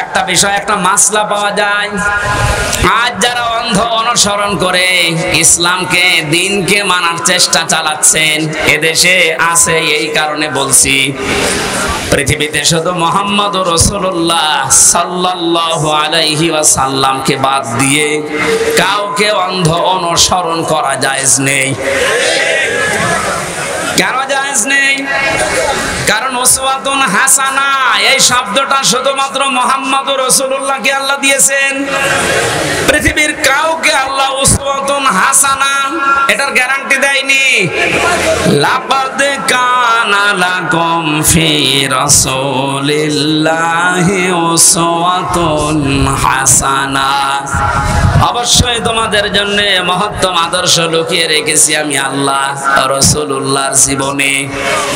একটা বিষয়, একটা মাসলা পাওয়া যায়। আজ যারা অন্ধ অনুসরণ করে ইসলামকে, দিনকে মানার চেষ্টা চালাচ্ছেন, এদেশে আছে। এই কারণে বলছি, পৃথিবীতে শুধু মুহাম্মদুর রাসূলুল্লাহ সাল্লাল্লাহু আলাইহি ওয়াসাল্লামকে বাদ দিয়ে কাউকে অন্ধ অনুসরণ করা জায়েজ নেই। কেন জায়েজ নেই? কারণ উসওয়াতুন হাসানা এই শব্দটা শুধুমাত্র মুহাম্মদুর রাসূলুল্লাহকে আল্লাহ দিয়েছেন। পৃথিবীর কাউকে আল্লাহ উসওয়াতুন হাসানা এটার গ্যারান্টি দেয়নি। লাকাদ কানা লাকুম ফি রাসূলিল্লাহি উসওয়াতুন হাসানা, অবশ্যই তোমাদের জন্য মহত্তম আদর্শ লুকিয়ে রেখেছি আমি আল্লাহ রাসূলুল্লাহর জীবনে।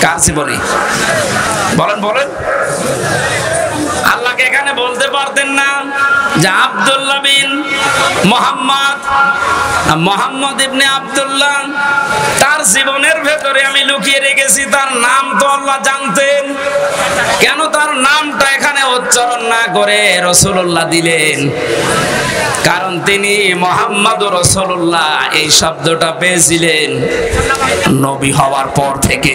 কার জীবনে? বলেন বলেন। আল্লাহকে এখানে বলতে পারতেন না যে আব্দুল্লাহ বিন মুহাম্মদ, মুহাম্মদ ইবনে আব্দুল্লাহ, তার জীবনের ভেতরে আমি লুকিয়ে রেখেছি। তার নাম তো আল্লাহ জানতেন, কেন তার নামটা এখানে উচ্চারণ না করে রাসূলুল্লাহ দিলেন? কারণ তিনি মুহাম্মদুর রাসূলুল্লাহ এই শব্দটা পেয়েছিলেন নবী হওয়ার পর থেকে।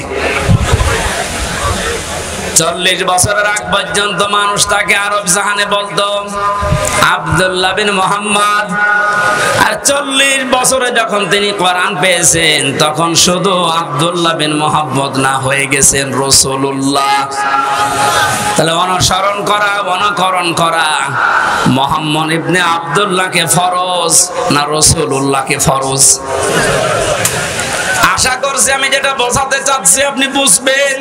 40 বছরের আগ পর্যন্ত মানুষ তাকে আরব জাহানে বলতো আব্দুল্লাহ বিন মুহাম্মদ। আর 40 বছরে যখন তিনি কোরআন পেয়েছেন, তখন শুধু আব্দুল্লাহ বিন মুহাম্মদ না, হয়ে গেছেন রাসূলুল্লাহ। তাহলে অনুসরণ করা, অনুকরণ করা মুহাম্মদ ইবনে আব্দুল্লাহকে ফরজ না রাসূলুল্লাহকে ফরজ? আশা করছি আমি যেটা বোঝাতে চাচ্ছি আপনি বুঝবেন।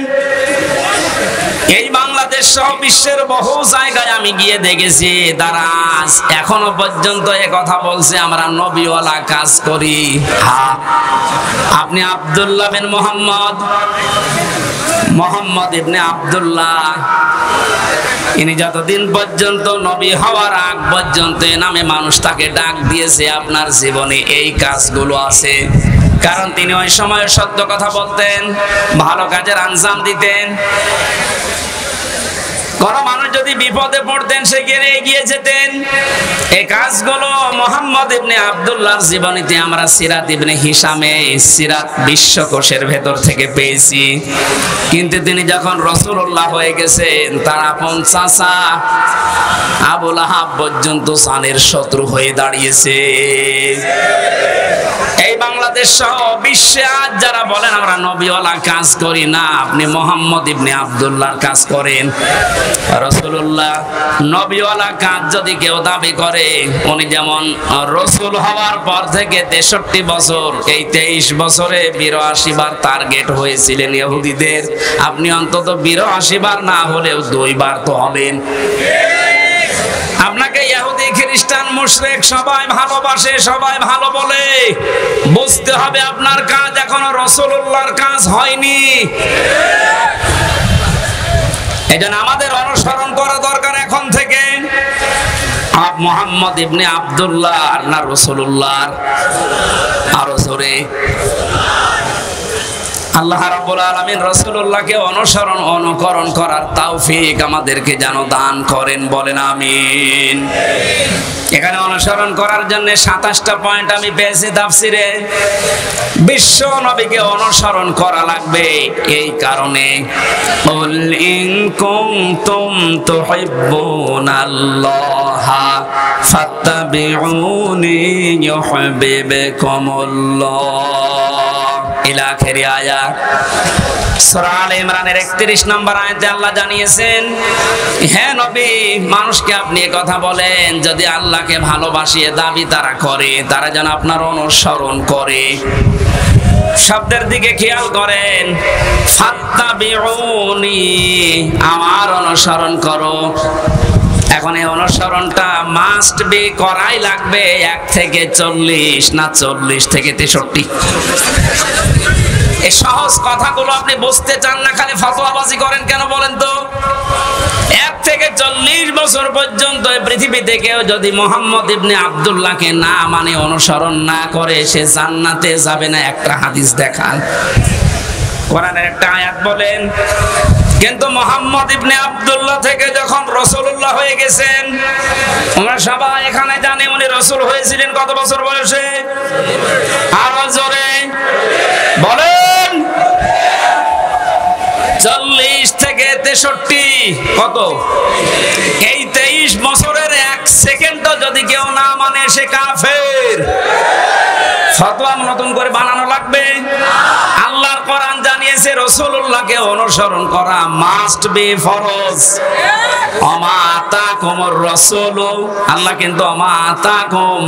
এই বাংলাদেশ সহ বিশ্বের বহু জায়গায় আমি গিয়ে দেখেছি, তারা এখনো পর্যন্ত এ কথা বলছে আমরা নবীওয়ালা কাজ করি। হ্যাঁ, আপনি আব্দুল্লাহ বিন মুহাম্মদ, মুহাম্মদ ইবনে আব্দুল্লাহ, ইনি যতদিন পর্যন্ত নবী হওয়ার আগ পর্যন্ত নামে মানুষ তাকে ডাক দিয়েছে, আপনার জীবনে এই কাজগুলো আছে। কারণ তিনি ওই সময় সত্য কথা বলতেন, ভালো কাজের আঞ্জাম দিতেন। কোন মানুষ যদি বিপদে পড়তেন সেখানে এগিয়ে যেতেন। এই কাজগুলো মুহাম্মদ ইবনে আব্দুল্লাহর জীবনীতে আমরা সিরাত ইবনে হিশামে সিরাত বিশ্বকোষের ভেতর থেকে পেয়েছি। কিন্তু তিনি যখন রাসূলুল্লাহ হয়ে গেছেন, তার আপন চাচা আবু লাহাব পর্যন্ত সানের শত্রু হয়ে দাঁড়িয়েছে। এই বাংলাদেশ সহ বিশ্বে আজ যারা বলেন আমরা নবীওয়ালা কাজ করি না, আপনি মুহাম্মদ ইবনে আব্দুল্লাহর কাজ করেন। রাসূলুল্লাহ নবীওয়ালা কাজ যদি কেউ দাবি করে, উনি যেমন রাসূল হওয়ার পর থেকে 63 বছর, এই 23 বছরে 82 বার টার্গেট হয়েছিলেন ইহুদিদের, আপনি অন্তত 82 বার না হলেও 2 বার তো হবেন। আপনাকে ইহুদি, খ্রিস্টান, মুশরিক সবাই ভালোবাসে, সবাই ভালো বলে, বুঝতে হবে আপনার কাজ এখনো রাসূলুল্লাহর কাজ হয়নি। এজন্য আমাদের অনুসরণ করা দরকার এখন থেকে। মুহাম্মদ ইবনে আব্দুল্লাহ না রাসূলুল্লাহ? আরো জোরে। আল্লাহ রাব্বুল আলামিন রাসূলুল্লাহকে অনুসরণ, অনুকরণ করার তৌফিক আমাদেরকে যেন দান করেন, বলেন আমিন। এখানে অনুসরণ করার জন্য 27টা পয়েন্ট আমি পেয়েছি তাফসিরে। বিশ্ব নবীকে অনুসরণ করা লাগবে এই কারণে, কুল ইন কুনতুম তুহিব্বুনাল্লাহা ফাত্তাবিউনি ইউহিব্বুকুমুল্লাহ ইলা আখিরি আয়াত। সূরা আলে ইমরানের 31 নম্বর আয়াতে আল্লাহ জানিয়েছেন, হে নবী, মানুষকে আপনি এই কথা বলেন, যদি আল্লাহকে ভালোবাসিয়ে দাবি তারা করে, তারা যেন আপনার অনুসরণ করে। শব্দের দিকে খেয়াল করেন, ফাত্তাবিউনি, আমার অনুসরণ করো। এখন এই অনুসরণটা মাস্ট বি করাই লাগবে 1 থেকে 40 না 40 থেকে 63। এই সহজ কথাগুলো আপনি বুঝতে চান না, খালি ফতোয়াবাজি করেন কেন বলেন তো? 1 থেকে 40 বছর পর্যন্ত পৃথিবীতে কেউ যদি মুহাম্মদ ইবনে আব্দুল্লাহকে না মানে, অনুসরণ না করে, সে জান্নাতে যাবে না। একটা হাদিস দেখান। কোরআনের একটা আয়াত বলেন। কিন্তু মুহাম্মদ ইবনে আব্দুল্লাহ থেকে যখন রাসূলুল্লাহ হয়ে গেছেন, আমরা সবাই এখানে জানি উনি রাসূল হয়েছিলেন কত বছর বয়সে? আরো জোরে বলেন। 40 থেকে 63। কত? এই 23 বছরের 1 সেকেন্ডও যদি কেউ না মানে সে কাফের। ফতোয়া নতুন করে বানানো লাগবে? আল্লাহর কোরআন জানিয়েছে রাসূলুল্লাহকে অনুসরণ করা মাস্ট বি ফরজ। আমা আতাকুমুর রাসূল, আল্লাহ কিন্তু আমা আতাকুম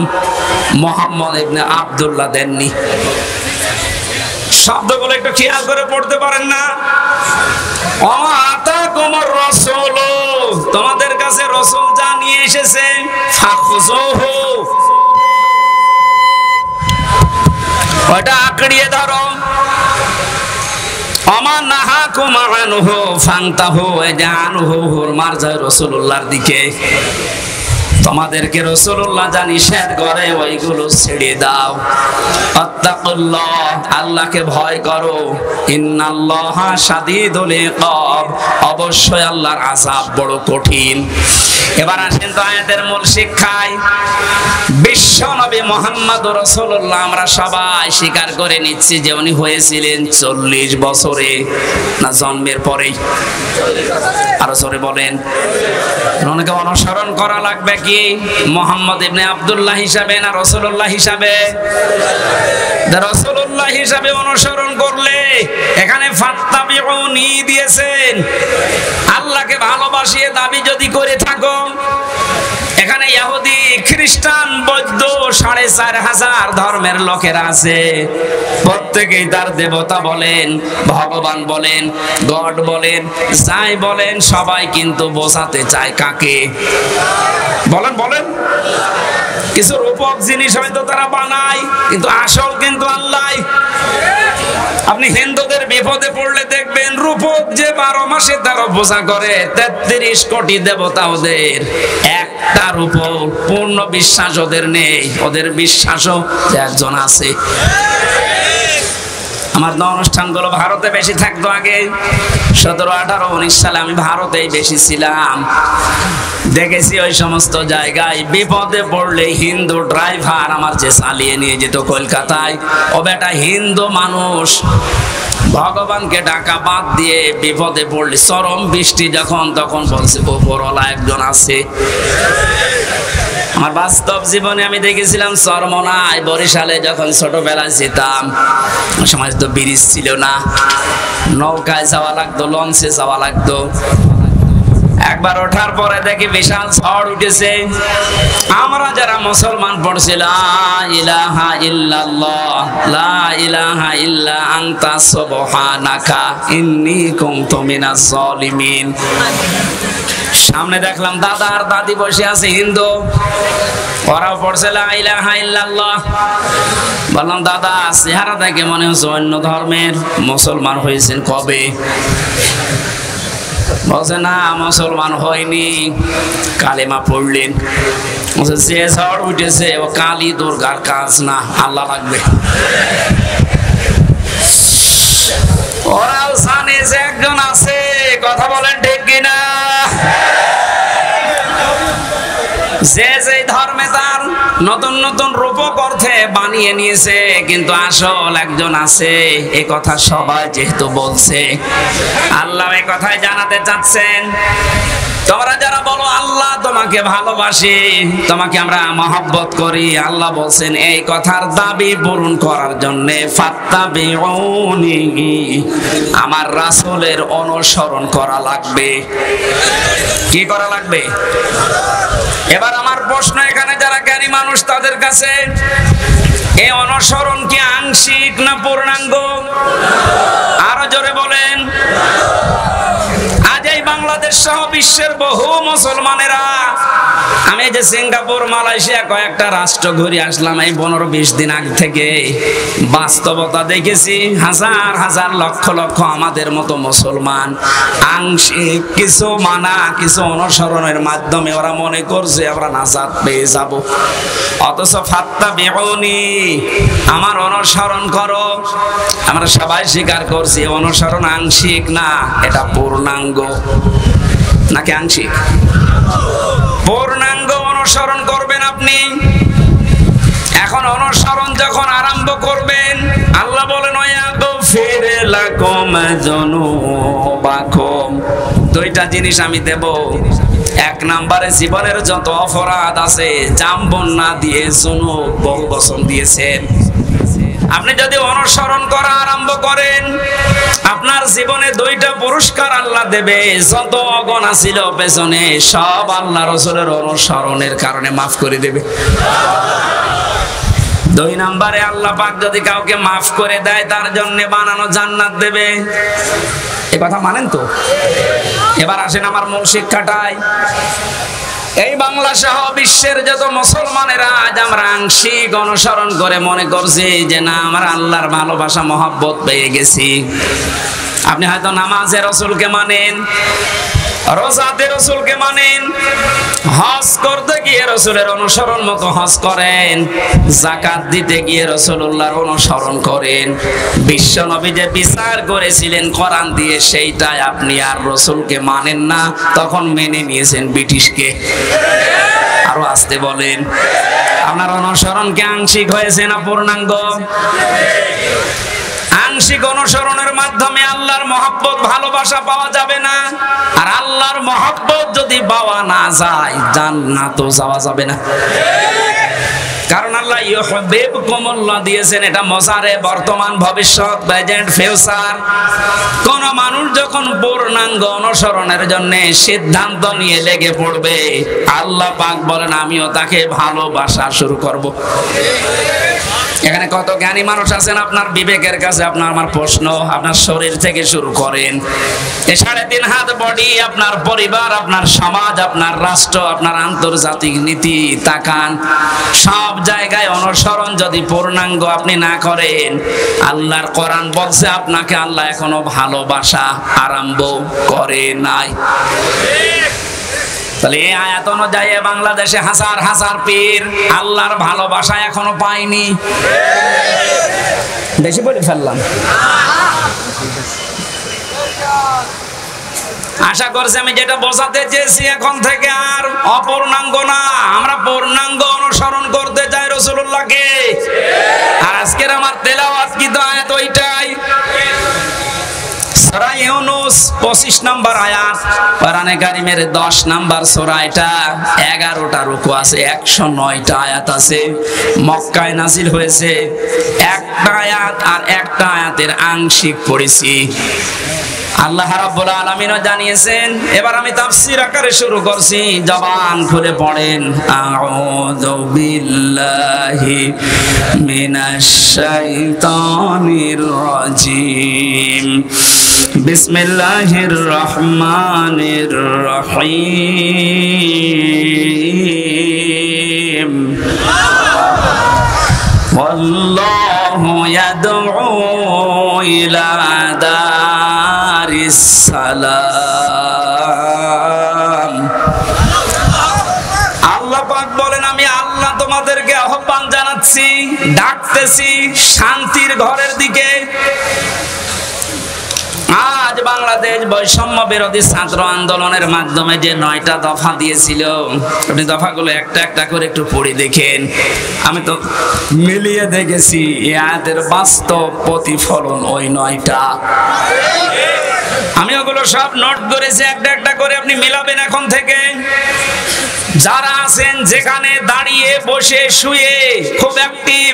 মুহাম্মদ ইবনে আব্দুল্লাহ দেননি। শব্দগুলো একটু খেয়াল করে পড়তে পারেন না? আমা আতাকুমুর রাসূল, তোমাদের কাছে রাসূল যা নিয়ে এসেছে ফাখুযুহু, ওটা আঁকড়িয়ে ধরো। আমার নাহাকুম আনহু ফান্তাহু, জানহু হুরমার যায় রাসূলুল্লাহর দিকে। তোমাদেরকে রাসূলুল্লাহ যা নিষেধ করে ওইগুলো ছেড়ে দাও। আত্তাকুল্লাহ, আল্লাহকে ভয় করো। ইন্নাল্লাহা শাদীদুল ইকাব, অবশ্যই আল্লাহর আযাব বড় কঠিন। এবার আসেন তো আয়াতের মূল শিক্ষায়। বিশ্ব নবী মুহাম্মদুর রাসূলুল্লাহ আমরা সবাই স্বীকার করে নিচ্ছি যে উনি হয়েছিলেন 40 বছরে, না জন্মের পরেই? আরো জোরে বলেন। ওনাকে অনুসরণ করা লাগবে কি মুহাম্মদ ইবনে আব্দুল্লাহ হিসাবে না রাসূলুল্লাহ হিসাবে? রাসূলুল্লাহ হিসাবে অনুসরণ করলে এখানে ফাত্তাবিউনি দিয়েছেন। আল্লাহকে ভালোবাসিয়ে দাবি যদি করে থাকো, এখানে ইহুদি খ্রিস্টান বৌদ্ধ 4500 ধর্মের লোকেরা আছে, প্রত্যেকেই তার দেবতা বলেন, ভগবান বলেন, গড বলেন, যাই বলেন, সবাই কিন্তু বোঝাতে চায় কাকে? বলেন বলেন। কিছু রূপক জিনিস হয়তো তারা বানায়, কিন্তু আসল কিন্তু আল্লাহ। আপনি হিন্দুদের বিপদে পড়লে দেখবেন রূপক যে 12 মাসে 13 পূজা করে, 33 কোটি দেবতা ওদের, একটা রূপক পূর্ণ বিশ্বাস ওদের নেই। ওদের বিশ্বাসও যে একজন আছে। আমার অনুষ্ঠানগুলো ভারতে বেশি থাকতো আগে, 17, 18, 19 সালে আমি ভারতেই বেশি ছিলাম। দেখেছি ওই সমস্ত জায়গায় বিপদে পড়লে হিন্দু ড্রাইভার আমার যে চালিয়ে নিয়ে যেত কলকাতায়, ও বেটা হিন্দু মানুষ, ভগবানকে ডাকা বাদ দিয়ে বিপদে পড়লে, চরম বৃষ্টি যখন, তখন বলছে উপরওয়ালা একজন আছে। আমার বাস্তব জীবনে আমি দেখেছিলাম চরমনায়, বরিশালে যখন ছোটবেলায় যেতাম, ওই সময় তো ব্রিজ ছিল না, নৌকায় যাওয়া লাগতো, লঞ্চে যাওয়া লাগতো। একবার ওঠার পরে দেখি বিশাল ঝড় উঠেছে। আমরা যারা মুসলমান পড়ছি লা ইলাহা ইল্লাল্লাহ, লা ইলাহা ইল্লা আনতা সুবহানাকা ইন্নী কুনতু মিনাজ জালিমিন। সামনে দেখলাম দাদা আর দাদি বসে আছে হিন্দু, ওরাও পড়ছে লা ইলাহা ইল্লাল্লাহ। বললাম দাদা চেহারা দেখে মনে হচ্ছে অন্য ধর্মের, মুসলমান হয়েছেন কবে? বলছে না মুসলমান হয়নি, কালেমা পড়লেন। যে ঝড় উঠেছে ও কালী দুর্গার কাজ না, আল্লাহ লাগবে। ওরাও জানে যে একজন আছে, কথা বলেন ঠিক কিনা? যে যে ধর্মে তার নতুন নতুন রূপক অর্থে বানিয়ে নিয়েছে, কিন্তু আসল একজন আছে, এ কথা সবাই যেহেতু বলছে, আল্লাহ এ কথাই জানাতে চাচ্ছেন। তোমরা যারা বলো আল্লাহ তোমাকে ভালোবাসি, তোমাকে আমরা মহব্বত করি, আল্লাহ বলছেন এই কথার দাবি পূরণ করার জন্য ফাত্তাবিউনি, আমার রাসূলের অনুসরণ করা লাগবে। কি করা লাগবে? এবার আমার প্রশ্ন, এখানে যারা জ্ঞানী মানুষ তাদের কাছে, এই অনুসরণ কি আংশিক না পূর্ণাঙ্গ? আরো জোরে বলেন। আজ এই বাংলাদেশ সহ বিশ্বের বহু মুসলমানেরা আমি এই যে সিঙ্গাপুর, মালয়েশিয়া কয়েকটা রাষ্ট্র ঘুরে আসলাম এই 15-20 দিন আগে থেকে। বাস্তবতা দেখেছি, হাজার হাজার লক্ষ লক্ষ আমাদের মতো মুসলমান আংশিক কিছু মানা, কিছু অনুসরণের মাধ্যমে ওরা মনে করছে আমরা নাজাত পেয়ে যাব। অথচ ফাত্তাবিউনি, আমার অনুসরণ করো। আমরা সবাই স্বীকার করছি অনুসরণ আংশিক না, এটা পূর্ণাঙ্গ। নাকি আংশিক? পূর্ণাঙ্গ অনুসরণ করবেন আপনি। এখন অনুসরণ যখন আরম্ভ করবেন, আল্লাহ বলেন ওয়াগফির লাকুম যুনুবাকুম, দুইটা জিনিস আমি দেব। এক নম্বরে জীবনের যত অপরাধ আছে জাম্বন না দিয়ে যুনুব বহু বচন দিয়েছেন। আপনি যদি অনুসরণ করা আরম্ভ করেন, আপনার জীবনে দুইটা পুরস্কার আল্লাহ দেবে। যত অগণা ছিল পেছনে সব আল্লাহ রাসূলের অনুসরণের কারণে মাফ করে দেবে। দুই নম্বরে আল্লাহ পাক যদি কাউকে মাফ করে দেয়, তার জন্য বানানো জান্নাত দেবে। এই কথা মানেন তো? এবার আসেন আমার মূল শিক্ষাটাই। এই বাংলা সহ বিশ্বের যত মুসলমানেরা আজ আমরা আংশিক অনুসরণ করে মনে করছি যে না আমরা আল্লাহর ভালোবাসা মহব্বত পেয়ে গেছি। আপনি হয়তো নামাজে রাসূলকে মানেন, রোজাতে রাসূলকে মানেন, হজ করতে গিয়ে রাসূলের অনুসরণ মতো হজ করেন, যাকাত দিতে গিয়ে রাসূলুল্লাহর অনুসরণ করেন। বিশ্ব নবী যে বিচার করেছিলেন কোরআন দিয়ে, সেইটাই আপনি আর রাসূলকে মানেন না, তখন মেনে নিয়েছেন ব্রিটিশকে। আরো আসতে বলেন, আপনার অনুসরণ কি আংশিক হয়েছে না পূর্ণাঙ্গ? আংশিক অনুসরণের মাধ্যমে আল্লাহর মহব্বত ভালোবাসা পাওয়া যাবে না। আর আল্লাহর মহব্বত যদি পাওয়া না যায়, জান্নাতও যাওয়া যাবে না। কারণ আল্লাহ ইউহিব্বুকুমুল্লাহ দিয়েছেন, এটা মজারে বর্তমান, ভবিষ্যৎ, প্রেজেন্ট, ফিউচার। কোন মানুষ যখন পূর্ণাঙ্গ অনুসরণের জন্য সিদ্ধান্ত নিয়ে লেগে পড়বে, আল্লাহ পাক বলেন আমিও তাকে ভালোবাসা শুরু করব। এখানে কত জ্ঞানী মানুষ আছেন, আপনার বিবেকের কাছে আপনার আমার প্রশ্ন, আপনার শরীর থেকে শুরু করেন, এই 3.5 হাত বডি, আপনার পরিবার, আপনার সমাজ, আপনার রাষ্ট্র, আপনার আন্তর্জাতিক নীতি তাকান, সব জায়গায় অনুসরণ যদি পূর্ণাঙ্গ আপনি না করেন, আল্লাহর কোরআন বলছে আপনাকে আল্লাহ এখনো ভালোবাসা আরম্ভ করে নাই। তাহলে এই আয়াত অনুযায়ী বাংলাদেশে হাজার হাজার পীর আল্লাহর ভালোবাসা এখনো পায়নি। বেশি বলে ফেললাম? আশা করছি আমি যেটা বোঝাতে চেয়েছি এখন থেকে আর অপূর্ণাঙ্গ না, আমরা পূর্ণাঙ্গ অনুসরণ করতে চাই রাসূলুল্লাহকে। আর আজকের আমার তেলাওয়াত কি তো আয়াত ওইটাই। সূরা ইউনূস 25 নম্বর আয়াত, কোরআনে কারীমের 10 নম্বর সূরা। এটা 11টা রুকু আছে, 109টা আয়াত আছে। মক্কায় নাজিল হয়েছে। একটা আয়াত আর একটা আয়াতের আংশিক পড়েছি। আল্লাহ রাব্বুল আলামিনও জানিয়েছেন। এবার আমি তাফসীর আকারে শুরু করছি, জবান খুলে পড়েন। আউযু বিল্লাহি মিনাশ শাইতানির রাজিম। বিসমিল্লাহির রহমানির রহিম। ওয়াল্লাহু ইয়াদউ ইলা দারিস সালাম। আল্লাহ পাক বলেন আমি আল্লাহ তোমাদেরকে আহ্বান জানাচ্ছি, ডাকতেছি শান্তির ঘরের দিকে। আজ বাংলাদেশ বৈষম্য বিরোধী ছাত্র আন্দোলনের মাধ্যমে যে 9টা দফা দিয়েছিল, আপনি দফাগুলো একটা একটা করে একটু পড়ে দেখেন। আমি তো মিলিয়ে দেখেছি এই আয়াতের বাস্তব প্রতিফলন ওই 9টা। আমি ওগুলো সব নোট করেছি, একটা একটা করে আপনি মিলাবেন এখন থেকে। যারা আছেন যেখানে, দাঁড়িয়ে, বসে, শুয়ে, খুব অ্যাক্টিভ,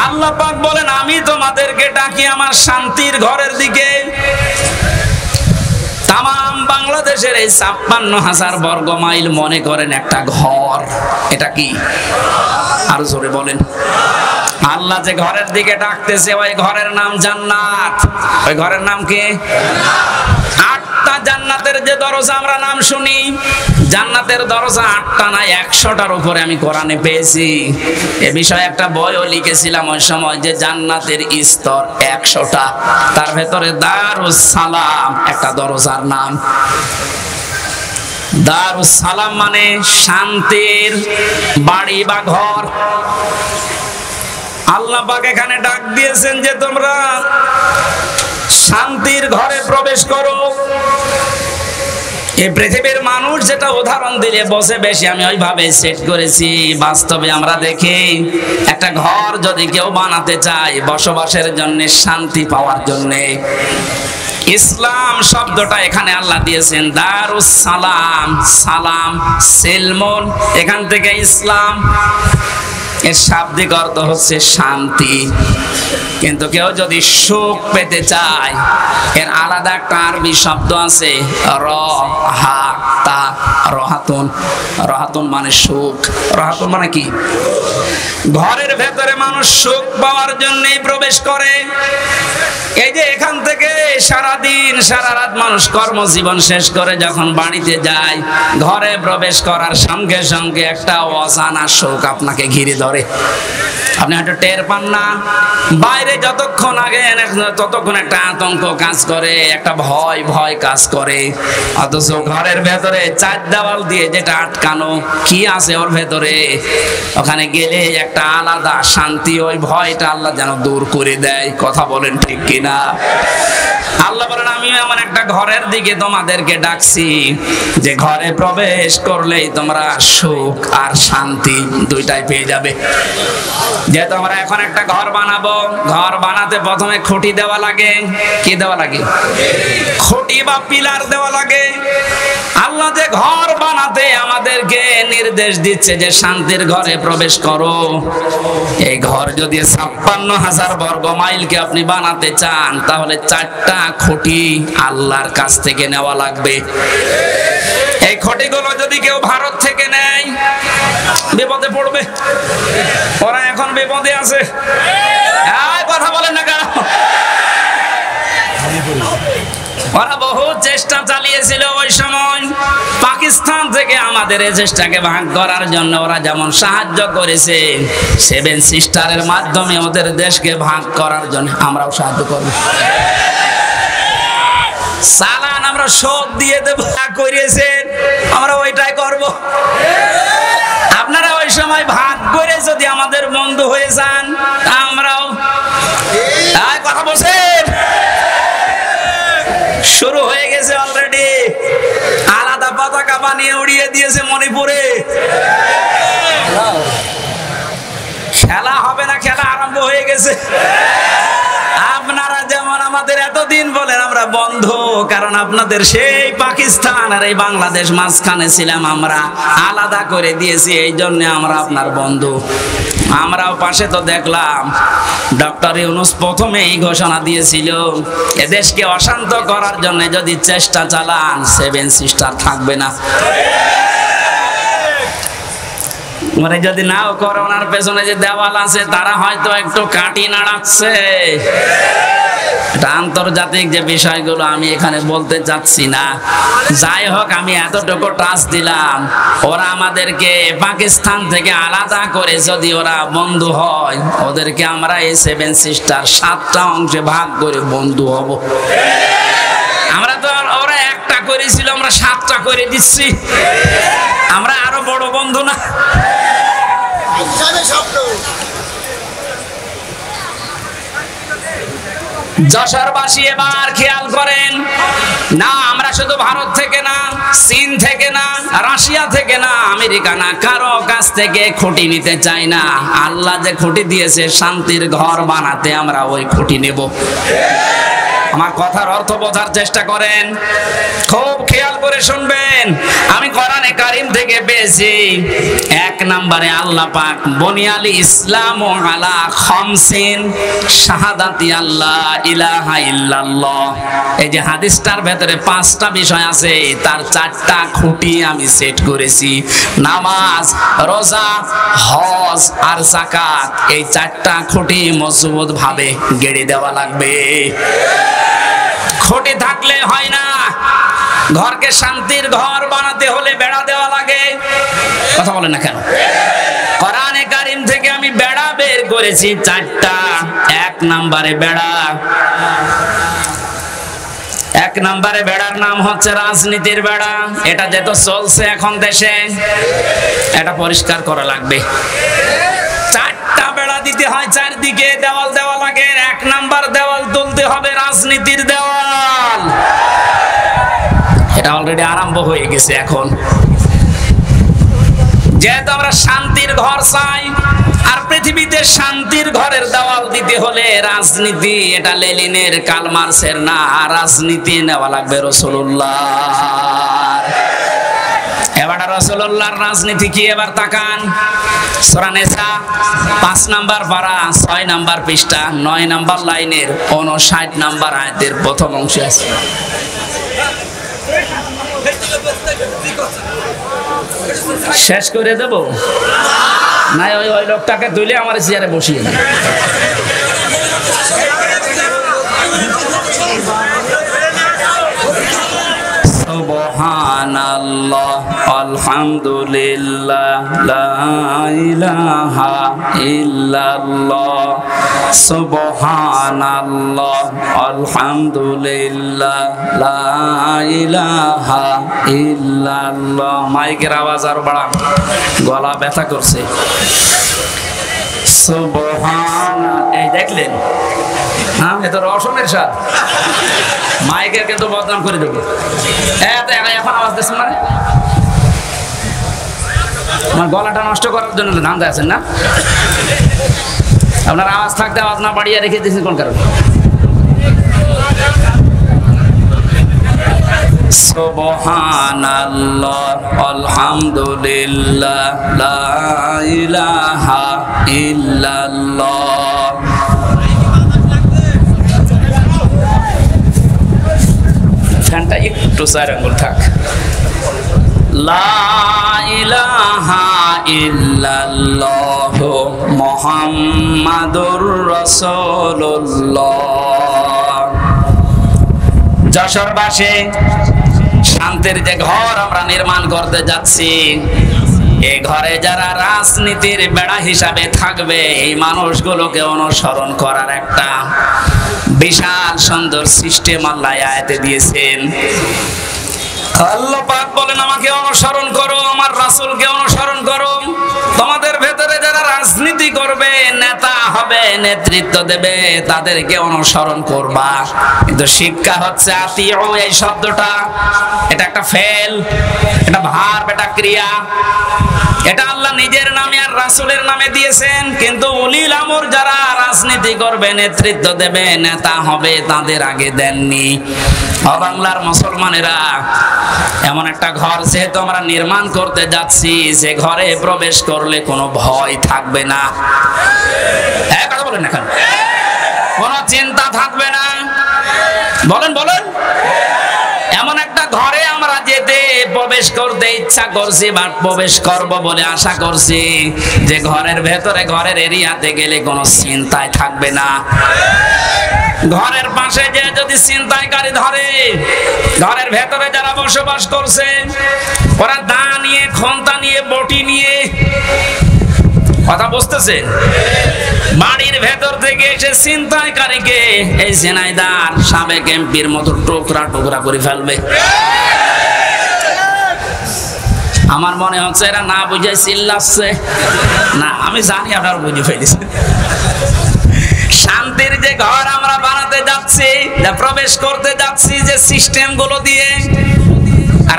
আল্লাহ পাক বলেন আমি তোমাদেরকে ডাকি আমার শান্তির ঘরের দিকে। তাম বাংলাদেশের এই 56,000 বর্গ মাইল মনে করেন একটা ঘর। এটা কি? আর জোরে বলেন। আল্লাহ যে ঘরের দিকে ডাকতেছে ওই ঘরের নাম জান্নাত। ওই ঘরের নাম কি? 8 8টা জান্নাতের যে দরজা আমরা নাম শুনি, জান্নাতের দরজা 8টা না 100টার উপরে আমি কোরআনে পেয়েছি। এ বিষয়ে একটা বইও লিখেছিলাম ওই সময়, যে জান্নাতের স্তর 100টা, তার ভেতরে দারুস সালাম একটা দরজার নাম। দারুস সালাম মানে শান্তির বাড়ি বা ঘর। আল্লাহ পাক এখানে ডাক দিয়েছেন যে তোমরা শান্তির ঘরে প্রবেশ করো। এই পৃথিবীর মানুষ যেটা উদাহরণ দিলে বসে বেশি আমি ওইভাবে সেট করেছি। বাস্তবে আমরা দেখি একটা ঘর যদি কেউ বানাতে চায় বসবাসের জন্য, শান্তি পাওয়ার জন্য, ইসলাম শব্দটা এখানে আল্লাহ দিয়েছেন দারুস সালাম। সালাম সিলমুন, এখান থেকে ইসলাম, এর শাব্দিক অর্থ হচ্ছে শান্তি। কিন্তু কেউ যদি সুখ পেতে চায়, এর আলাদা একটা আরবি শব্দ আছে রহাতুন। রহাতুন মানে সুখ। রহাতুন মানে কি? ঘরের ভেতরে মানুষ সুখ পাওয়ার জন্যই প্রবেশ করে। এই যে এখান থেকে সারাদিন সারা রাত মানুষ কর্মজীবন শেষ করে যখন বাড়িতে যায়, ঘরে প্রবেশ করার সঙ্গে সঙ্গে একটা অজানা সুখ আপনাকে ঘিরে ধরে। আপনি হয়তো টের পান না, বাইরে যতক্ষণ আগে ততক্ষণ একটা আতঙ্ক কাজ করে, একটা ভয় ভয় কাজ করে। অথচ ঘরের ভেতরে 4 দেওয়াল দিয়ে যেটা আটকানো, কি আছে ওর ভেতরে, ওখানে গেলে একটা আলাদা শান্তি, ওই ভয়টা আল্লাহ যেন দূর করে দেয়। কথা বলেন ঠিক কিনা? আল্লাহ বলেন আমি এমন একটা ঘরের দিকে তোমাদেরকে ডাকছি যে ঘরে প্রবেশ করলেই তোমরা সুখ আর শান্তি দুইটাই পেয়ে যাবে। যেহেতু আমরা এখন একটা ঘর বানাবো, ঘর বানাতে প্রথমে খুঁটি দেওয়া লাগে। কি দেওয়া লাগে? খুঁটি বা পিলার দেওয়া লাগে। আল্লাহ যে ঘর বানাতে আমাদেরকে নির্দেশ দিচ্ছে যে শান্তির ঘরে প্রবেশ করো, এই ঘর যদি 56,000 বর্গ মাইলকে আপনি বানাতে চান, তাহলে 4টা খুঁটি আল্লাহর কাছ থেকে নেওয়া লাগবে। এই খুঁটিগুলো যদি কেউ ভারত থেকে নেয়, বিপদে পড়বে। ওরা এখন বিপদে আছে। কথা বলেন না কেন? ওরা বহু চেষ্টা চালিয়েছিল ওই সময় পাকিস্তান থেকে আমাদের এই চেষ্টাকে ভাগ করার জন্য। ওরা যেমন সাহায্য করেছে 7 সিস্টারের মাধ্যমে ওদের দেশকে ভাগ করার জন্য, আমরাও সাহায্য করব। সালান আমরা শোধ দিয়ে দেব, করেছেন আমরা ওইটাই করব। আপনারা ওই সময় ভাগ করে যদি আমাদের বন্ধু হয়ে যান, আমরাও কথা বলছেন। শুরু হয়ে গেছে অলরেডি, আলাদা পতাকা বানিয়ে উড়িয়ে দিয়েছে মণিপুরে। খেলা হবে না, খেলা আরম্ভ হয়ে গেছে। আপনারা যেমন আমাদের এতদিন বলেন আমরা বন্ধু, কারণ আপনাদের সেই পাকিস্তান আর এই বাংলাদেশ মাঝখানে ছিলাম, আমরা আলাদা করে দিয়েছি, এই জন্য আমরা আপনার বন্ধু। আমরাও পাশে তো দেখলাম ডক্টর ইউনূস প্রথমেই ঘোষণা দিয়েছিল এদেশকে অশান্ত করার জন্য যদি চেষ্টা চালান 7 সিস্টার থাকবে না। মানে যদি নাও করে, ওনার পেছনে যে দেওয়াল আছে তারা হয়তো একটু কাটি নাড়াচ্ছে। আন্তর্জাতিক যে বিষয়গুলো আমি এখানে বলতে চাচ্ছি না। যাই হোক, আমি এতটুকু টাচ দিলাম, ওরা আমাদেরকে পাকিস্তান থেকে আলাদা করে যদি ওরা বন্ধু হয়, ওদেরকে আমরা এই 7 সিস্টার 7টা অংশে ভাগ করে বন্ধু হব। আমরা তো ওরা একটা করেছিল, আমরা 7টা করে দিচ্ছি। আমরা আরো বড় বন্ধু না? যশোরবাসী এবার খেয়াল করেন, না আমরা শুধু ভারত থেকে না, চীন থেকে না, রাশিয়া থেকে না, আমেরিকা না, কারো কাছ থেকে খুঁটি নিতে চাই না। আল্লাহ যে খুঁটি দিয়েছে শান্তির ঘর বানাতে, আমরা ওই খুঁটি নেব। আমার কথার অর্থ বোঝার চেষ্টা করেন, খুব খেয়াল করে শুনবেন। আমি কোরআনে কারীম থেকে পেয়েছি 1 নম্বরে আল্লাহ পাক বুনিয়াল ইসলামু আলা খামসিন শাহাদাতি আল্লাহ ইলাহা ইল্লাল্লাহ। এই যে হাদিসটার ভেতরে 5টা বিষয় আছে, তার 4টা খুঁটি আমি সেট করেছি। নামাজ, রোজা, হজ আর যাকাত, এই 4টা খুঁটি মজবুত ভাবে গেড়ে দেওয়া লাগবে। খুঁটি থাকলে হয় না। ঘরকে শান্তির ঘর বানাতে হলে বেড়া দেওয়া লাগে। কথা বলেন না কেন? কোরআনে কারীম থেকে আমি বেড়া বের করেছি 4টা। 1 নম্বরে বেড়া, 1 নম্বরে বেড়ার নাম হচ্ছে রাজনীতির বেড়া। এটা যেহেতু চলছে এখন দেশে, এটা পরিষ্কার করা লাগবে। 4টা বেড়া দিতে হয়, চারদিকে দেওয়াল দেওয়া লাগে। 1 নম্বর দেওয়াল তুলতে হবে রাজনীতির দেওয়াল। এটা অলরেডি আরম্ভ হয়ে গেছে এখন। যেহেতু আমরা শান্তির ঘর চাই, আর পৃথিবীতে শান্তির ঘরের দেওয়াল দিতে হলে রাজনীতি, এটা লেনিনের কার্ল মার্ক্সের না, রাজনীতি নেওয়া লাগবে রাসূলুল্লাহর। এবার রাসূলুল্লাহর রাজনীতি কি? এবার তাকান, সূরা নিসা 5 নম্বর পারা 6 নম্বর পৃষ্ঠা 9 নম্বর লাইনের 59 নম্বর আয়াতের প্রথম অংশে আছে। শেষ করে দেব না? ওই লোকটাকে তুলে আমার চেয়ারে বসিয়ে দিই। সুবহানাল্লাহ আলহামদুলিল্লাহ লা ইলাহা ইল্লাল্লাহ। সুবহানাল্লাহ আলহামদুলিল্লাহ লা ইলাহা ইল্লাল্লাহ। মাইকের আওয়াজ আর বাড়ান, গলা ব্যথা করছে। সুবহানাল্লাহ, এই দেখলেন? হ্যাঁ, এ তো রসমের স্বাদ। মাইকের কিন্তু বদনাম করে দেবো। এখন আওয়াজ দিচ্ছেন মানে আমার গলাটা নষ্ট করার জন্য ধান্দা আছেন না? আপনার আওয়াজ থাকতে আওয়াজ না বাড়িয়ে রেখে দিয়েছেন কোন কারণে? সুবহানাল্লাহ আলহামদুলিল্লাহ লা ইলাহা ইল্লাল্লাহ। ফ্যানটা একটু 4 আঙ্গুল থাক। লা ইলাহা ইল্লাল্লাহ মুহাম্মাদুর রাসূলুল্লাহ। যশোরবাসী, শান্তির যে ঘর আমরা নির্মাণ করতে যাচ্ছি, এই ঘরে যারা রাজনীতির বেড়া হিসাবে থাকবে, এই মানুষগুলোকে অনুসরণ করার একটা বিশাল সুন্দর সিস্টেম আল্লাহ আয়াতে দিয়েছেন। আল্লাহ পাক বলেন, আমাকে অনুসরণ করো, আমার রাসূলকে অনুসরণ করো। তোমাদের ভেতরে যারা রাজনীতি করবে, নেতা হবে, নেতৃত্ব দেবে, তাদেরকে অনুসরণ করবা। কিন্তু শিক্ষা হচ্ছে আতিউ, এই শব্দটা এটা একটা ফেল, এটা ভার্ব, এটা ক্রিয়া। এটা আল্লাহ নিজের নামে আর রাসূলের নামে দিয়েছেন, কিন্তু উলিল আমর যারা রাজনীতি করবে, নেতৃত্ব দেবে, নেতা হবে, তাদের আগে দেননি। বাংলার মুসলমানেরা, এমন একটা ঘর যেহেতু আমরা নির্মাণ করতে যাচ্ছি, যে ঘরে প্রবেশ করলে কোনো ভয় থাকবে না। কথা বলেন না কেন? কোনো চিন্তা থাকবে না। বলেন বলেন। এমন একটা ঘরে আমরা যেতে প্রবেশ করতে ইচ্ছা করছি বা প্রবেশ করব বলে আশা করছি, যে ঘরের ভেতরে, ঘরের এরিয়াতে গেলে কোনো চিন্তায় থাকবে না। ঘরের পাশে যে যদি ছিনতাইকারী ধরে, ঘরের ভেতরে যারা বসবাস করছে, ওরা দা নিয়ে, খন্তা নিয়ে, বটি নিয়ে, কথা বুঝতেছে, বাড়ির ভেতর থেকে এসে ছিনতাইকারীকে এই ঝিনাইদার সাবেক এমপির মতো টুকরা টুকরা করে ফেলবে। আমার মনে হচ্ছে এরা না বুঝে চিল্লাচ্ছে। না, আমি জানি আপনারা বুঝে ফেলেছেন। শান্তির যে ঘর আমরা বানাতে যাচ্ছি, যা প্রবেশ করতে যাচ্ছি, যে সিস্টেম গুলো দিয়ে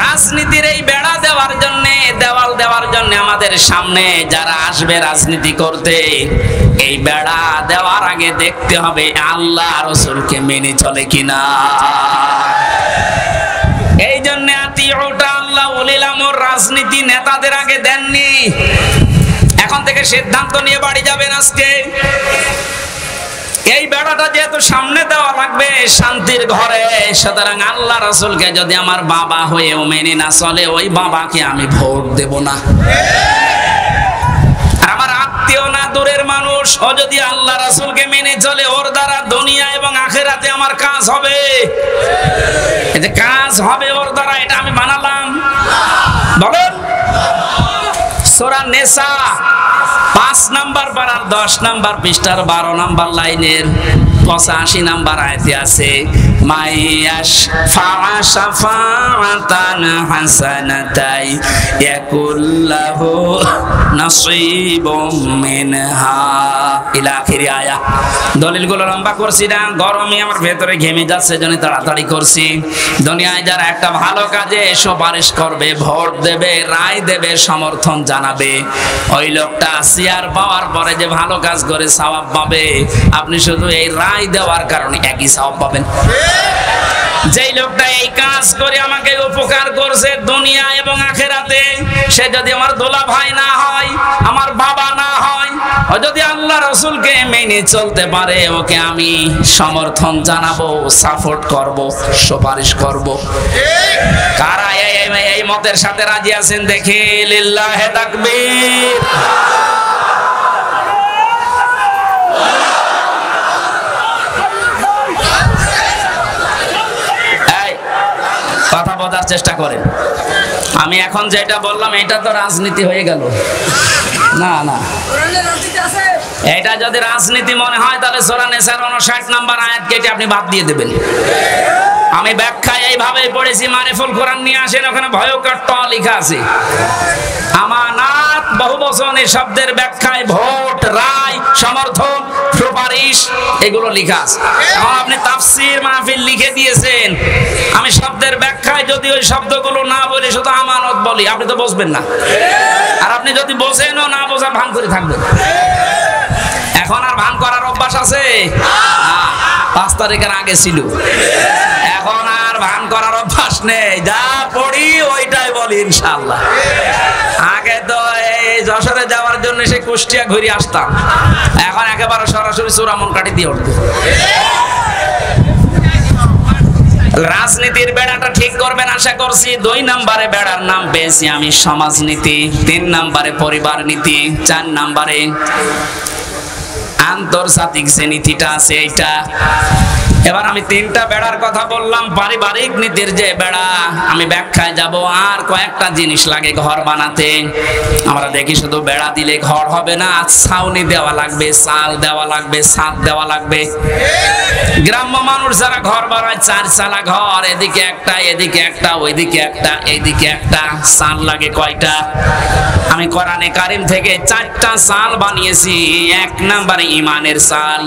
রাজনীতির এই বেড়া দেওয়ার জন্য, দেওয়াল দেওয়ার জন্য, আমাদের সামনে যারা আসবে রাজনীতি করতে, এই বেড়া দেওয়ার আগে দেখতে হবে আল্লাহ রাসূলকে মেনে চলে কিনা। এই জন্য আতিউটা আল্লাহ উলিল আমর রাজনীতি নেতাদের আগে দেননি। এখন থেকে সিদ্ধান্ত নিয়ে বাড়ি যাবেন আজকে। এই বেড়াটা যেহেতু সামনে দেওয়া লাগবে শান্তির ঘরে, সুতরাং আল্লাহ রাসূলকে যদি আমার বাবা হয়েও মেনে না চলে, ওই বাবাকে আমি ভোট দেব না। আর আমার আত্মীয় না, দূরের মানুষ, মানুষ, ও যদি আল্লাহ রাসূলকে মেনে চলে ওর দ্বারা দুনিয়া এবং আখিরাতে আমার কাজ হবে। এই যে কাজ হবে ওর দ্বারা, এটা আমি বানালাম? বলেন। সূরা নিসা 5 নাম্বার পারার 10 নাম্বার পৃষ্ঠার 12 নাম্বার লাইনের 85 নাম্বার আয়াতে আছে, মাইয়াশ ফাআশাফাতান হাসানাতাই ইয়াকুল্লাহু নাসীবুম মিনহা ইলা আখির আয়া। দলিলগুলো লম্বা করছি না, গরমে আমার ভেতরে ঘেমে যাচ্ছে, জন্য তাড়াতাড়ি করছি। দুনিয়ায় যারা একটা ভালো কাজে সুপারিশ করবে, ভোট দেবে, রায় দেবে, সমর্থন জানাবে, ওই লোকটা চেয়ার পাওয়ার পরে যে ভালো কাজ করে সওয়াব পাবে, আপনি শুধু এই রায় দেওয়ার কারণে একই সওয়াব পাবেন। যেই লোকটা এই কাজ করে আমাকে উপকার করছে দুনিয়া এবং আখিরাতে, সে যদি আমার দোলা ভাই না হয়, আমার বাবা না হয়, ও যদি আল্লাহ রাসূলকে মেনে চলতে পারে, ওকে আমি সমর্থন জানাবো, সাপোর্ট করব, সুপারিশ করব। কারা এই মতের সাথে রাজি আছেন দেখি লিল্লাহে তাকবীর। কথা বোঝার চেষ্টা করেন। আমি এখন যেটা বললাম এটা তো রাজনীতি হয়ে গেল না? না, এটা যদি রাজনীতি মনে হয় তাহলে সূরা নিসার 59 নাম্বার আয়াত কেটে আপনি বাদ দিয়ে দেবেন। আমি ব্যাখ্যায় এইভাবে পড়েছি, মারিফুল কোরআন নিয়ে আসেন, ওখানে ভয়ঙ্কর ট লেখা আছে। আমানাত বহুবচনের শব্দের ব্যাখ্যায় ভোট, রায়, সমর্থন, সুপারিশ এগুলো লেখা আছে। এখন আপনি তাফসীর মাহফিল লিখে দিয়েছেন, আমি শব্দের ব্যাখ্যায় যদি ওই শব্দগুলো না বলি শুধু আমানত বলি, আপনি তো বুঝবেন না। আর আপনি যদি বোঝেনও না বোঝার ভান করে থাকবেন। এখন আর ভান করার অভ্যাস আছে? 5 তারিখের আগে ছিল, এখন আর ভান করার অভ্যাস নেই। যা পড়ি ওইটাই বলি ইনশাআল্লাহ। আগে তো এই যশোরে যাওয়ার জন্য সে কুষ্টিয়া ঘুরে আসতাম, এখন একেবারে সরাসরি চূড়ামন কাটি দিয়ে উঠবো। রাজনীতির বেড়াটা ঠিক করবেন আশা করছি। 2 নম্বরে বেড়ার নাম পেয়েছি আমি সমাজনীতি, 3 নম্বরে পরিবার নীতি, 4 নম্বরে আন্তর্জাতিক যে নীতিটা আছে এইটা। এবার আমি 3টা বেড়ার কথা বললাম। পারিবারিক নীতির যে বেড়া, আমি ব্যাখ্যায় যাব। আর কয়েকটা জিনিস লাগে ঘর বানাতে। আমরা দেখি শুধু বেড়া দিলে ঘর হবে না, ছাউনি দেওয়া লাগবে, চাল দেওয়া লাগবে, ছাদ দেওয়া লাগবে। গ্রাম্য মানুষ যারা ঘর বানায় 4 চালা ঘর, এদিকে একটা, এদিকে একটা, ওইদিকে একটা, এইদিকে একটা। চাল লাগে কয়টা? আমি কোরআনে কারিম থেকে 4টা চাল বানিয়েছি। 1 নম্বরে ঈমানের চাল।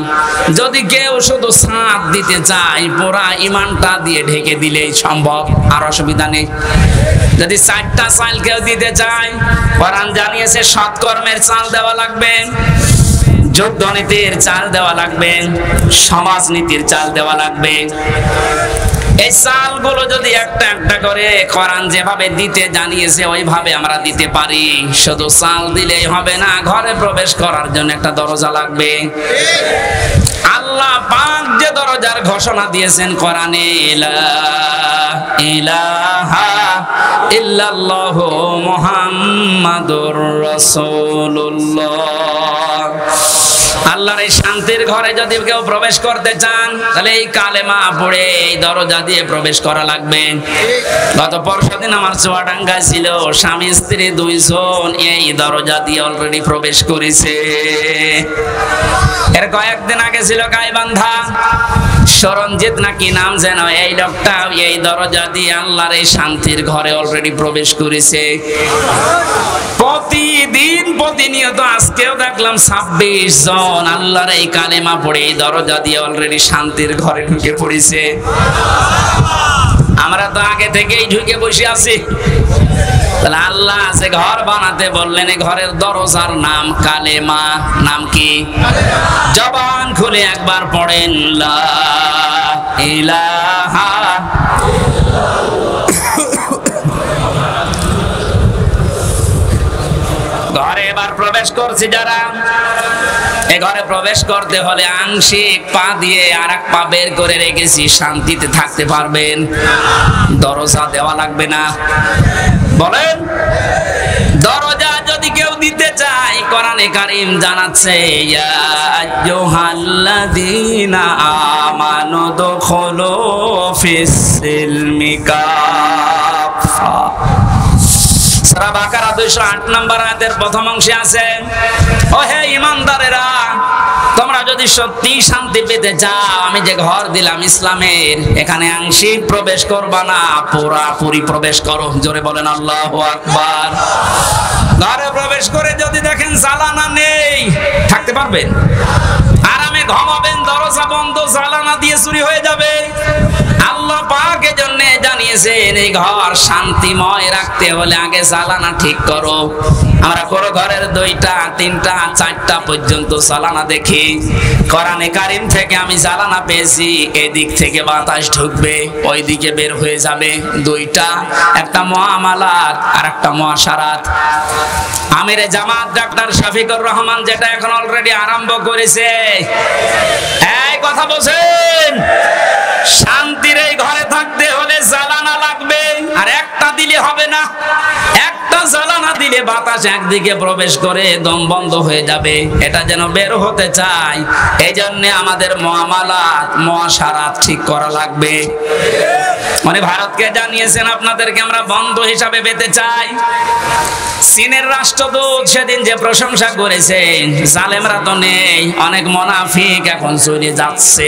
যদি কেউ শুধু ছাদ দিতে চায়, পুরা ঈমানটা দিয়ে ঢেকে দিলেই সম্ভব, আর অসুবিধা নেই। যদি 4টা চাল কেউ দিতে চায়, কোরআন জানিয়েছে সৎকর্মের চাল দেওয়া লাগবে, যুদ্ধনীতির চাল দেওয়া লাগবে, সমাজনীতির চাল দেওয়া লাগবে। এই চালগুলো যদি একটা একটা করে কোরআন যেভাবে দিতে জানিয়েছে ওইভাবে আমরা দিতে পারি। শুধু চাল দিলেই হবে না, ঘরে প্রবেশ করার জন্য একটা দরজা লাগবে। আল্লাহ পাক যে দরজার ঘোষণা দিয়েছেন কোরআনে, লা ইলাহা ইল্লাল্লাহু মুহাম্মাদুর রাসূলুল্লাহ। আল্লাহর এই শান্তির ঘরে যদি কেউ প্রবেশ করতে চান, তাহলে এই কালেমা পড়ে এই দরজা দিয়ে প্রবেশ করা লাগবে। গত পরশুদিন আমার চুয়াডাঙ্গা ছিল, স্বামী স্ত্রী 2 জন এই দরজা দিয়ে অলরেডি প্রবেশ করেছে। এর কয়েকদিন আগে ছিল গাইবান্ধা, সরঞ্জিত নাকি নাম যেন, এই লোকটা এই দরজা দিয়ে আল্লাহর এই শান্তির ঘরে অলরেডি প্রবেশ করেছে। প্রতিদিন প্রতিনিয়ত আজকেও দেখলাম 26 জন আল্লাহর এই কালেমা পড়ে এই দরজা দিয়ে অলরেডি শান্তির ঘরে ঢুকে পড়েছে। আমরা তো আগে থেকেই ঢুকে বসে আছি। তাহলে আল্লাহ আছে ঘর বানাতে বললেন, এই ঘরের দরজার নাম কালেমা। নাম কি? জবান খুলে একবার পড়েন, লা ইলাহা। ঘরে এবার প্রবেশ করছি যারা, এ ঘরে প্রবেশ করতে হলে আংশিক পা দিয়ে আর এক পা বের করে রেখেছি, শান্তিতে থাকতে পারবেন। দরজা দেওয়া লাগবে না। বলেন, দরজা যদি কেউ দিতে চায়, কোরআন কোরআনে কারীম জানাচ্ছে ইয়া আইয়ুহাল্লাযীনা আমানু দুখুলু ফিস-সিলমি কাফা। সূরা বাকারা 208 নম্বর আয়াতের প্রথম অংশে আছে, ও হে ঈমানদারেরা, তোমরা যদি সত্যি শান্তি পেতে চাও, আমি যে ঘর দিলাম ইসলামের, এখানে আংশিক প্রবেশ করবা না, পুরোপুরি প্রবেশ করো। জোরে বলেন আল্লাহু আকবার। ঘরে প্রবেশ করে যদি দেখেন জ্বালানা নেই, থাকতে পারবেন? আরামে ঘুমাবেন, দরজা বন্ধ, জ্বালানা দিয়ে চুরি হয়ে যাবে। আল্লাহ পাক এজন্য জানিয়েছেন এই ঘর শান্তিময় রাখতে হলে আগে জ্বালানা ঠিক করো। আমরা কোনো ঘরের 2টা 3টা 4টা পর্যন্ত জ্বালানা দেখি। কোরআনে কারীম থেকে আমি জ্বালানা পেয়েছি, এদিক থেকে বাতাস ঢুকবে, ওই দিকে বের হয়ে যাবে। 2টা, একটা মুআমালাত আর একটা মুআশারাত। আমিরে জামাত ডাক্তার শফিকুর রহমান যেটা এখন অলরেডি আরম্ভ করেছে, এই কথা বলছেন, শান্তির এই ঘরে থাকতে হলে জ্বালানা লাগবে, আর একটা দিলে হবে না। একটা জ্বালানা দিলে বাতাস একদিকে প্রবেশ করে দম বন্ধ হয়ে যাবে। এটা যেন বের হতে চাই, এই জন্য আমাদের মুআমালাত মুআশারাত ঠিক করা লাগবে। মানে ভারতকে জানিয়েছেন আপনাদেরকে আমরা বন্ধ হিসাবে পেতে চাই। চীনের রাষ্ট্রদূত সেদিন যে প্রশংসা করেছেন, জালেমরা তো নেই, অনেক মুনাফিক এখন চলে যাচ্ছে।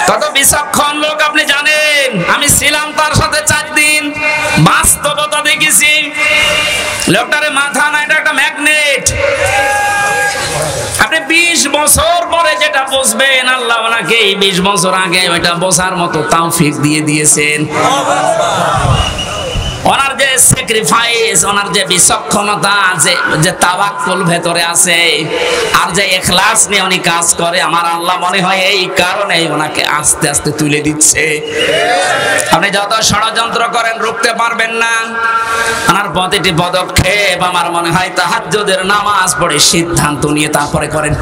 কত বিচক্ষণ লোক আপনি জানেন? আমি ছিলাম তার সাথে 4 দিন, বাস্তবতা দেখেছি। লোকটারে মাথা না, এটা একটা ম্যাগনেট। আপনি 20 বছর পরে যেটা বুঝবেন, আল্লাহ ওনাকে 20 বছর আগে ওইটা বোঝার মতো তৌফিক দিয়ে দিয়েছেন। ওনার যে স্যাক্রিফাইস, ওনার যে বিচক্ষণতা, যে তাওয়াক্কুল ভেতরে আছে, আর যে ইখলাস নিয়ে উনি কাজ করে, আমার আল্লাহ মনে হয় এই কারণে ওনাকে আস্তে আস্তে তুলে দিচ্ছে। আপনি যত ষড়যন্ত্র করেন রুখতে পারবেন না। ওনার প্রতিটি পদক্ষেপ আমার মনে হয় তাহাজ্জুদের নামাজ পড়ে সিদ্ধান্ত নিয়ে তারপরে করেন।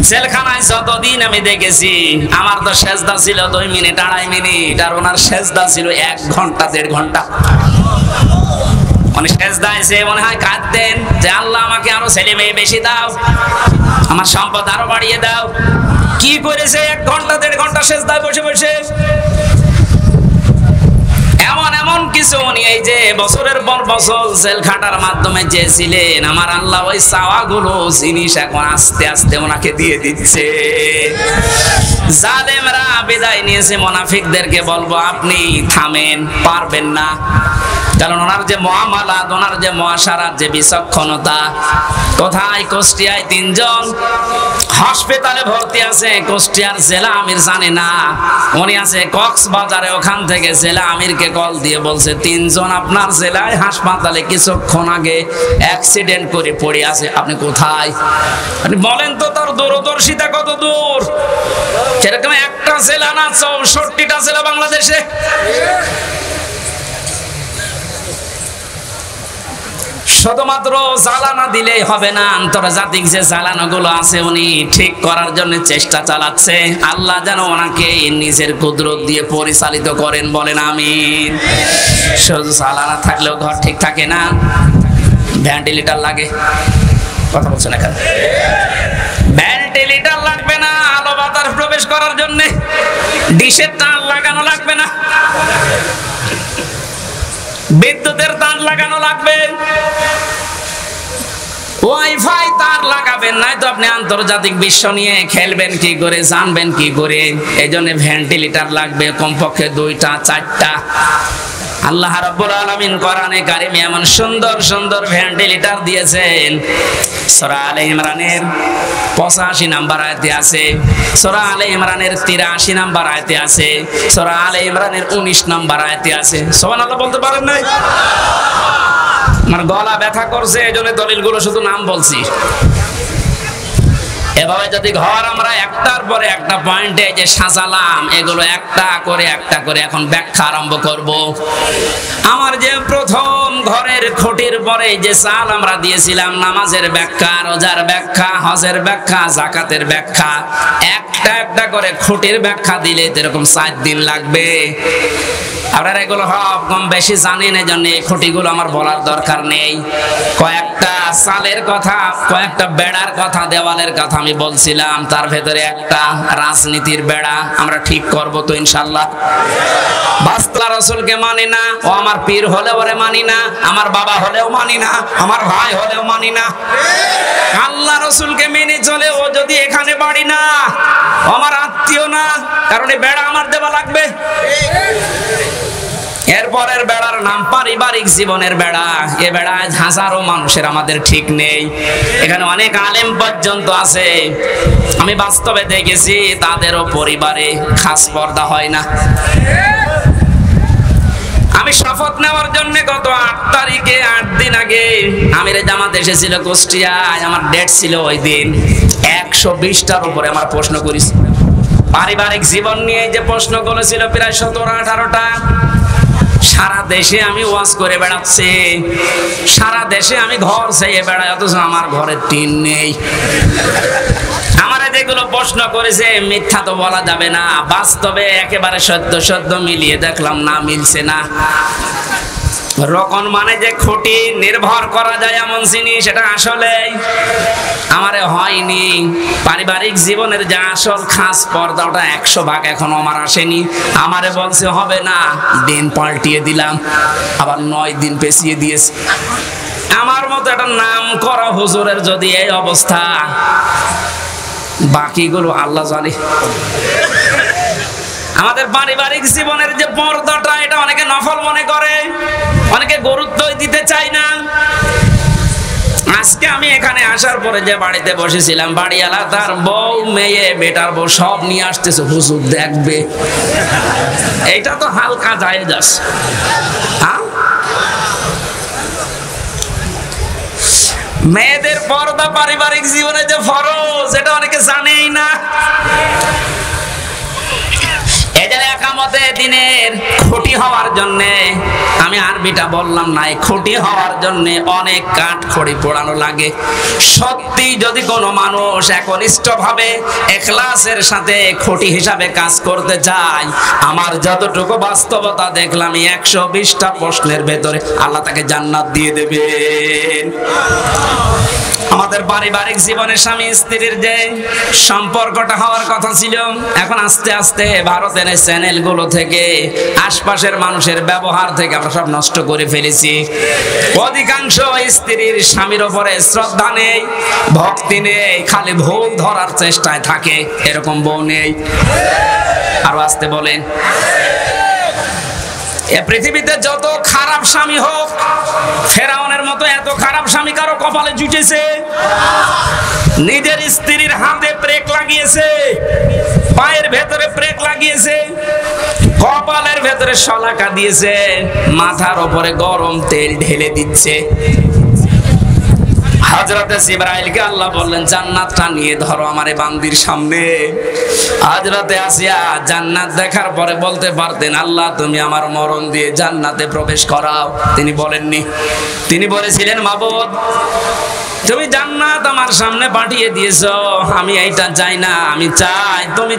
জেলখানায় যতদিন আমি দেখেছি, আমার তো সেজদা ছিল 2 মিনিট 2.5 মিনিট, আর ওনার সেজদা ছিল 1 ঘন্টা 1.5 ঘন্টা। উনি সেজদায় এসে মনে হয় কাঁদতেন যে আল্লাহ আমাকে আরো ছেলে মেয়ে বেশি দাও, আমার সম্পদ আরো বাড়িয়ে দাও। কি করেছে 1 ঘন্টা 1.5 ঘন্টা সেজদায় বসে বসে? এমন কিছু উনি এই যে বছরের পর বছর জেল খাটার মাধ্যমে চেয়েছিলেন, আমার আল্লাহ ওই চাওয়াগুলো জিনিস এখন আস্তে আস্তে ওনাকে দিয়ে দিচ্ছে। জালেমরা বিদায় নিয়েছে, মুনাফিকদেরকে বলবো আপনি থামেন, পারবেন না। কারণ ওনার যে মুআমালাত, ওনার যে মুআশারাত, যে বিচক্ষণতা। কোথায়? কুষ্টিয়ায় 3 জন হাসপাতালে ভর্তি আছে, কুষ্টিয়ার জেলা আমির জানে না। উনি আছে কক্সবাজারে, ওখান থেকে জেলা আমিরকে কল দিয়ে বলছে 3 জন আপনার জেলায় হাসপাতালে কিছুক্ষণ আগে অ্যাক্সিডেন্ট করে পড়ে আছে, আপনি কোথায়? আপনি বলেন তো তার দূরদর্শিতা কত দূর। সেরকম একটা জেলা না, 64টা জেলা বাংলাদেশে। শুধুমাত্র জ্বালানা দিলেই হবে না, আন্তর্জাতিক যে জ্বালানাগুলো আছে উনি ঠিক করার জন্য চেষ্টা চালাচ্ছে। আল্লাহ যেন ওনাকে নিজের কুদরত দিয়ে পরিচালিত করেন, বলেন আমিন। শুধু জ্বালানা থাকলেও ঘর ঠিক থাকে না, ভেন্টিলেটর লাগে। কথা বলছেন এখানে? ভেন্টিলেটর লাগবে না আলো বাতাস প্রবেশ করার জন্য, ডিশের তার লাগানো লাগবে না, বিদ্যুতের তার লাগানো লাগবে, ওয়াইফাই তার লাগাবেন, নাই তো আপনি আন্তর্জাতিক বিশ্ব নিয়ে খেলবেন কি করে, জানবেন কি করে। এই জন্য ভেন্টিলেটর লাগবে কমপক্ষে 2টা 4টা। আল্লাহ রাব্বুল আলামিন কোরআনে কারিমে এমন সুন্দর সুন্দর ভেন্টিলেটর দিয়েছেন। সূরা আলে ইমরানের 85 নম্বর আয়াতে আছে, সূরা আলে ইমরানের 83 নম্বর আয়াতে আছে, সূরা আলে ইমরানের 19 নম্বর আয়াতে আছে। সুবহানাল্লাহ বলতে পারেন নাই? আমার গলা ব্যথা করছে, এজন্য দলিলগুলো শুধু নাম বলছি। এভাবে যদি ঘর আমরা একটার পরে একটা পয়েন্টে যে সাজালাম, এগুলো একটা করে এখন ব্যাখ্যা আরম্ভ করব। আমার যে প্রথম ঘরের খুঁটির পরে যে চাল আমরা দিয়েছিলাম, নামাজের ব্যাখ্যা, রোজার ব্যাখ্যা, হজের ব্যাখ্যা, যাকাতের ব্যাখ্যা, একটা করে খুঁটির ব্যাখ্যা দিলে এরকম 4 দিন লাগবে। আপনারা এগুলো সব কম বেশি জানেন, এজন্য এই খুঁটিগুলো আমার বলার দরকার নেই। কয়েকটা সালের কথা, কয়েকটা বেড়ার কথা, দেওয়ালের কথা আমি বলছিলাম, তার ভেতরে একটা রাজনীতির বেড়া আমরা ঠিক করব তো ইনশাআল্লাহ। বাস্তলা রসুলকে মানি না, ও আমার পীর হলেও ওরে মানি না, আমার বাবা হলেও মানি না, আমার ভাই হলেও মানি না। আল্লাহ রসুলকে মেনে চলে, ও যদি এখানে বাড়ি না, আমার আত্মীয় না, কারণ এই বেড়া আমার দেওয়া লাগবে। এরপরের বেড়ার নাম পারিবারিক জীবনের বেড়া। এ বেড়ায় হাজারো মানুষের আমাদের ঠিক নেই, এখানে অনেক আলেম পর্যন্ত আছে, আমি বাস্তবে দেখেছি তাদেরও পরিবারে খাস পর্দা হয় না। আমি শপথ নেওয়ার জন্য গত 8 তারিখে 8 দিন আগে আমিরে জামাত এসেছিল কুষ্টিয়ায়, আমার ডেট ছিল ওই দিন। 120টার উপরে আমার প্রশ্ন করিস, পারিবারিক জীবন নিয়ে যে প্রশ্ন করেছিল প্রায় 17-18টা। সারা দেশে আমি ওয়াজ করে বেড়াচ্ছি, সারা দেশে আমি ঘর চেয়ে বেড়াই, অথচ আমার ঘরে টিন নেই। আমারে যেগুলো প্রশ্ন করেছে মিথ্যা তো বলা যাবে না, বাস্তবে একেবারে সত্য মিলিয়ে দেখলাম না, মিলছে না। রকম মানে যে খুঁটি নির্ভর করা যায় এমন জিনিস, সেটা আসলে আমারে হয়নি। পারিবারিক জীবনের যে আসল খাস পর্দা, ওটা 100 ভাগ এখনো আমার আসেনি। আমারে বলছে হবে না, দিন পাল্টিয়ে দিলাম, আবার 9 দিন পেছিয়ে দিয়েছে। আমার মতো একটা নাম করা হুজুরের যদি এই অবস্থা, বাকিগুলো আল্লাহ জানে। আমাদের পারিবারিক জীবনের যে পর্দাটা, এটা অনেকে নফল মনে করে, অনেকে গুরুত্বই দিতে চায় না। আজকে আমি এখানে আসার পরে যে বাড়িতে বসেছিলাম, বাড়িওয়ালা তার বউ, মেয়ে, বেটার বউ সব নিয়ে আসতেছে, হুজুর দেখবে। এইটা তো হালকা জায়েজ আছে। মেয়েদের পর্দা পারিবারিক জীবনে যে ফরজ, এটা অনেকে জানেই না। এদের একামতে দিনের খুঁটি হওয়ার জন্য, আমি আরবিটা বললাম না, খুঁটি হওয়ার জন্য অনেক কাঠ খড়ি পোড়ানো লাগে। সত্যি যদি কোনো মানুষ একনিষ্ঠভাবে ইখলাসের সাথে খুঁটি হিসাবে কাজ করতে চায়, আমার যতটুকু বাস্তবতা দেখলাম 120টা প্রশ্নের ভেতরে আল্লাহ তাকে জান্নাত দিয়ে দেবেন। আমাদের পারিবারিক জীবনে স্বামী স্ত্রীর যে সম্পর্কটা হওয়ার কথা ছিল, এখন আস্তে আস্তে ভারতের চ্যানেলগুলো থেকে, আশপাশের মানুষের ব্যবহার থেকে আমরা সব নষ্ট করে ফেলেছি। অধিকাংশ স্ত্রীর স্বামীর ওপরে শ্রদ্ধা নেই, ভক্তি নেই, খালি ভুল ধরার চেষ্টায় থাকে। এরকম বউ নেই? আরো আসতে বলেন। এ পৃথিবীতে যত খারাপ স্বামী হোক, ফেরাউনের মতো এত খারাপ স্বামী কারো কপালে জুটেছে? নিজের স্ত্রীর হাতে ব্রেক লাগিয়েছে, পায়ের ভেতরে ব্রেক লাগিয়েছে, কপালের ভেতরে শলাকা দিয়েছে, মাথার উপরে গরম তেল ঢেলে দিচ্ছে। হযরতে জিবরাইলকে আল্লাহ বললেন, জান্নাতটা নিয়ে ধরো আমার এই বান্দির সামনে। হযরতে আসিয়া জান্নাত দেখার পরে বলতে পারতেন, আল্লাহ তুমি আমার মরণ দিয়ে জান্নাতে প্রবেশ করাও। তিনি বলেননি। তিনি বলেছিলেন, মাবুদ তুমি জান্নাত আমার সামনে পাঠিয়ে দিয়েছো, আমি এইটা চাই না, আমি চাই তুমি